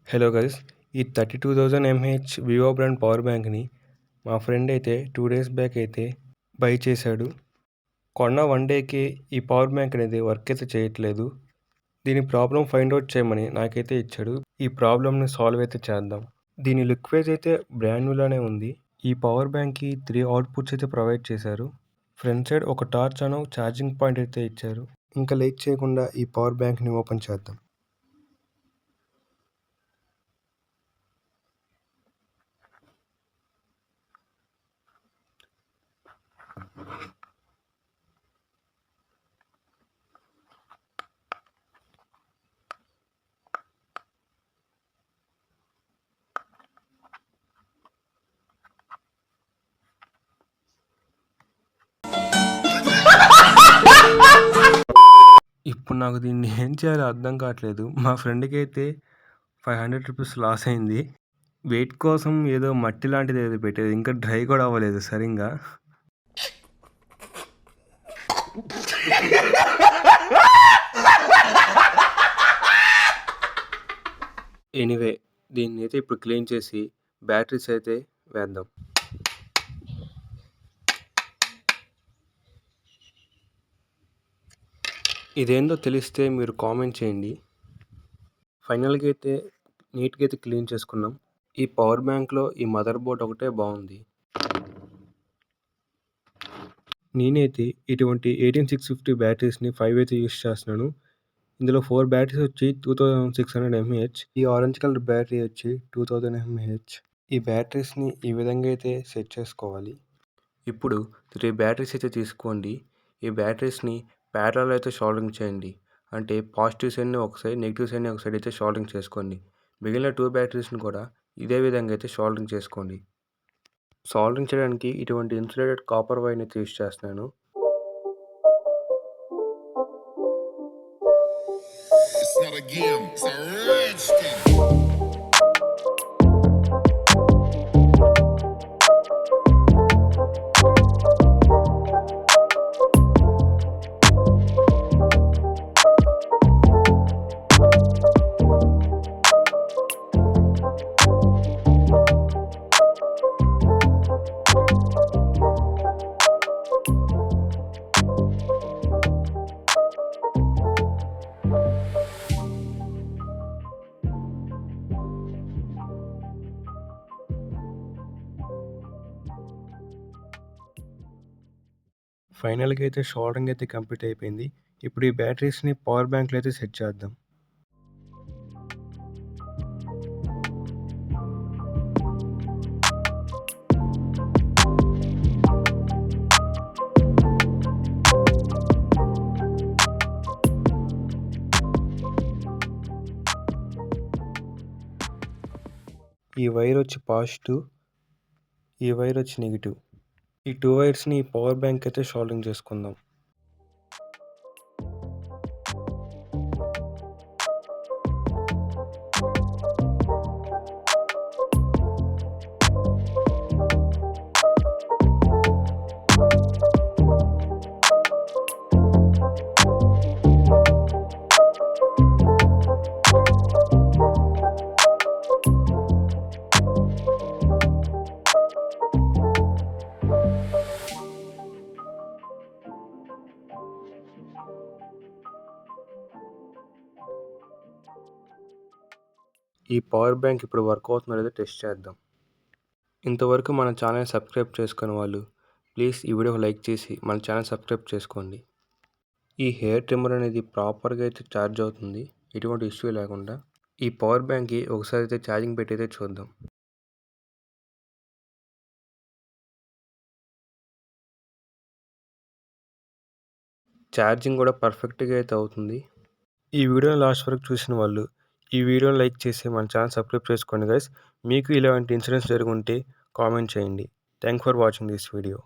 Hello guys, ఈ 32,000 MH Vivo brand power బ్యాంక్ని మా friend అయితే 2 days బ్యాక్ అయితే బై చేశాడు. కొన్న 1 dayకి ఈ పవర్ బ్యాంక్ అనేది వర్క్ అయితే చేయట్లేదు. దీని ప్రాబ్లం ఫైండ్ అవుట్ చేయమని నాకైతే ఇచ్చాడు. ఈ ప్రాబ్లమ్ని సాల్వ్ అయితే చేద్దాం. దీని లుక్ వైజ్ అయితే బ్రాండ్ న్యూలానే ఉంది. ఈ పవర్ బ్యాంక్కి 3 అవుట్పుట్స్ అయితే ప్రొవైడ్ చేశారు. ఫ్రంట్ సైడ్ ఒక టార్చ్ అను ఛార్జింగ్ పాయింట్ అయితే ఇచ్చారు. ఇంకా లేట్ చేయకుండా ఈ పవర్ బ్యాంక్ని ఓపెన్ చేద్దాం. ఇప్పుడు నాకు దీన్ని ఏం చేయాలో అర్థం కావట్లేదు. మా ఫ్రెండ్కి అయితే 500 రూపీస్ లాస్ అయింది. వెయిట్ కోసం ఏదో మట్టి లాంటిది ఏదో పెట్టేది, ఇంకా డ్రై కూడా అవ్వలేదు సరిగ్గా. ఎనీవే, దీన్ని అయితే ఇప్పుడు క్లీన్ చేసి బ్యాటరీస్ అయితే వేద్దాం. ఇదేందో తెలిస్తే మీరు కామెంట్ చేయండి. ఫైనల్గా అయితే నీట్గా అయితే క్లీన్ చేసుకున్నాం. ఈ పవర్ బ్యాంక్లో ఈ మదర్ బోర్డ్ ఒకటే బాగుంది. నేనైతే ఇటువంటి 18650 బ్యాటరీస్ని 5 అయితే యూస్ చేస్తున్నాను. ఇందులో 4 బ్యాటరీస్ వచ్చి 2600 mAh. ఈ ఆరెంజ్ కలర్ బ్యాటరీ వచ్చి 2000 mAh. ఈ బ్యాటరీస్ని ఈ విధంగా అయితే సెట్ చేసుకోవాలి. ఇప్పుడు 3 బ్యాటరీస్ అయితే తీసుకోండి. ఈ బ్యాటరీస్ని ప్యారలల్ అయితే షోల్డరింగ్ చేయండి. అంటే పాజిటివ్ సైడ్ని ఒక సైడ్, నెగిటివ్ సైడ్ని ఒక సైడ్ అయితే షోల్డరింగ్ చేసుకోండి. మిగిలిన 2 బ్యాటరీస్ని కూడా ఇదే విధంగా అయితే షోల్డరింగ్ చేసుకోండి. సోల్డరింగ్ చేయడానికి ఇటువంటి ఇన్సులేటెడ్ కాపర్ వైర్ని అయితే యూస్ చేస్తున్నాను. ఫైనల్గా అయితే షోల్డరింగ్ అయితే కంప్లీట్ అయిపోయింది. ఇప్పుడు ఈ బ్యాటరీస్ని పవర్ బ్యాంక్లో అయితే సెట్ చేద్దాం. ఈ వైర్ వచ్చి పాజిటివ్, ఈ వైర్ వచ్చి నెగిటివ్. ఈ 2 వైర్స్ని పవర్ బ్యాంక్ అయితే షోల్డరింగ్ చేసుకుందాం. ఈ పవర్ బ్యాంక్ ఇప్పుడు వర్క్ అవుతుందో లేదో టెస్ట్ చేద్దాం. ఇంతవరకు మన ఛానల్ సబ్స్క్రైబ్ చేసుకుని వాళ్ళు ప్లీజ్ ఈ వీడియోకి లైక్ చేసి మన ఛానల్ సబ్స్క్రైబ్ చేసుకోండి. ఈ హెయిర్ ట్రిమ్మర్ అనేది ప్రాపర్గా అయితే ఛార్జ్ అవుతుంది, ఎటువంటి ఇష్యూ లేకుండా. ఈ పవర్ బ్యాంక్కి ఒకసారి అయితే ఛార్జింగ్ పెట్టి అయితే చూద్దాం. ఛార్జింగ్ కూడా పర్ఫెక్ట్గా అయితే అవుతుంది. ఈ వీడియోని లాస్ట్ వరకు చూసిన వాళ్ళు ఈ వీడియోని లైక్ చేసి మన ఛానల్ సబ్స్క్రైబ్ చేసుకోండి గైస్. మీకు ఇలాంటి ఇన్సిడెంట్స్ జరుగుంటే కామెంట్ చేయండి. Thank for watching this video.